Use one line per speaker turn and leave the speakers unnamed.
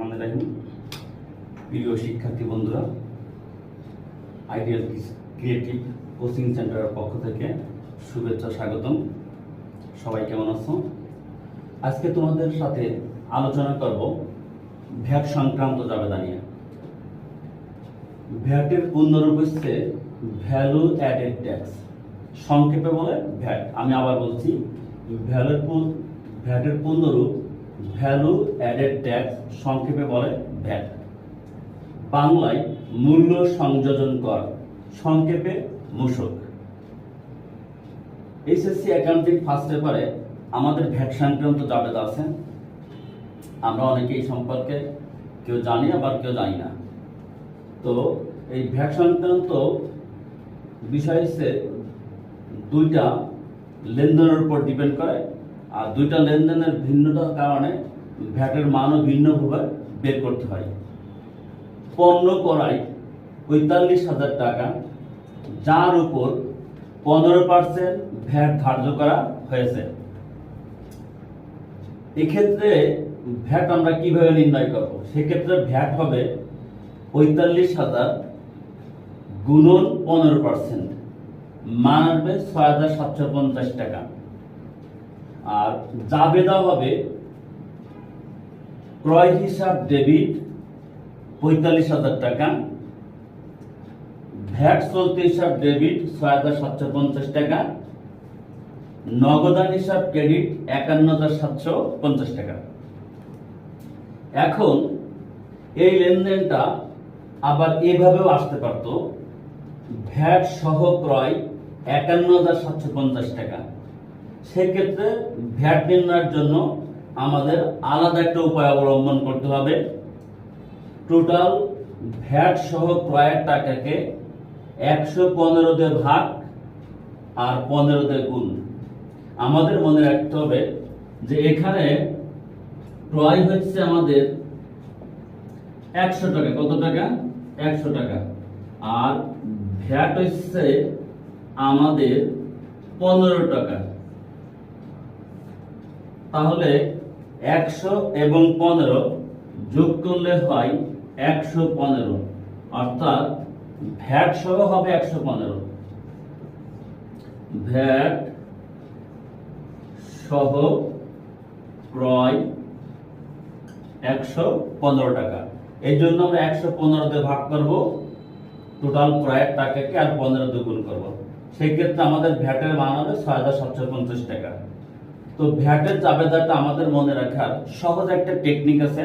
রহমানির রহিম। প্রিয় শিক্ষার্থী বন্ধুরা, আইডিয়াল ক্রিয়েটিভ কোচিং সেন্টারের পক্ষ থেকে শুভেচ্ছা, স্বাগতম। সবাই কেমন আছো? আজকে তোমাদের সাথে আলোচনা করব ভ্যাট সংক্রান্ত জাবেদা নিয়ে। ভ্যাটের পূর্ণরূপ হচ্ছে ভ্যালু অ্যাডেড ট্যাক্স, সংক্ষেপে বলে ভ্যাট। আমি আবার বলছি, ভ্যাটের পূর্ণরূপ ভ্যালু অ্যাডেড ট্যাক্স, সংক্ষেপে বলে ভ্যাট। বাংলায় মূল্য সংযোজন কর, সংক্ষেপে মূসক। এইচএসসি অ্যাকাউন্টিং ফার্স্ট পেপারে আমাদের ভ্যাট সংক্রান্ত জাবেদা আছে। আমরা অনেকে এই সম্পর্কে কেউ জানি, আবার কেউ জানি না। তো এই ভ্যাট সংক্রান্ত বিষয় হচ্ছে দুইটা লেনদেনের উপর ডিপেন্ড করে, আর দুইটা লেনদেনের ভিন্নতার কারণে ভ্যাটের মানও ভিন্নভাবে বের করতে হয়। পণ্য ক্রয় ৪৫,০০০ টাকা, যার উপর 15% ভ্যাট ধার্য করা হয়েছে। এক্ষেত্রে ভ্যাট আমরা কিভাবে নির্ণয় করব? সেক্ষেত্রে ভ্যাট হবে ৪৫,০০০ গুণন 15%, মান আসবে ৬,৭৫০ টাকা। আর জাবেদা হবে ক্রয় হিসাব ডেবিট ৪৫,০০০ টাকা, ভ্যাট চলতি হিসাব ডেবিট ৬,৭৫০ টাকা, নগদান হিসাব ক্রেডিট ৫১,৭৫০ টাকা। এখন এই লেনদেনটা আবার এভাবেও আসতে পারত, ভ্যাট সহ ক্রয় ৫১,৭৫০ টাকা। সেক্ষেত্রে ভ্যাট নির্ণয়ের জন্য আমাদের আলাদা একটা উপায় অবলম্বন করতে হবে। টোটাল ভ্যাট সহ ক্রয়ের টাকাকে ১১৫ দিয়ে ভাগ আর 15 দিয়ে গুণ। আমাদের মনে রাখতে হবে যে এখানে ক্রয় হচ্ছে আমাদের ১০০ টাকা। কত টাকা? ১০০ টাকা। আর ভ্যাট হচ্ছে আমাদের 15 টাকা। তাহলে ১০০ এবং 15 যোগ করলে হয় ১১৫, অর্থাৎ ভ্যাট সহ হবে ১১৫। ভ্যাট সহ ক্রয় ১১৫ টাকা। এই জন্য আমরা ১১৫ দিয়ে ভাগ করব, টোটাল ক্রয়ের টাকাকে আর 15 দিয়ে গুণ করব। সেক্ষেত্রে আমাদের ভ্যাটের মান হবে ৬,৭৫০ টাকা। তো ভ্যাটের জাবেদাটা আমাদের মনে রাখার সহজ একটা টেকনিক আছে,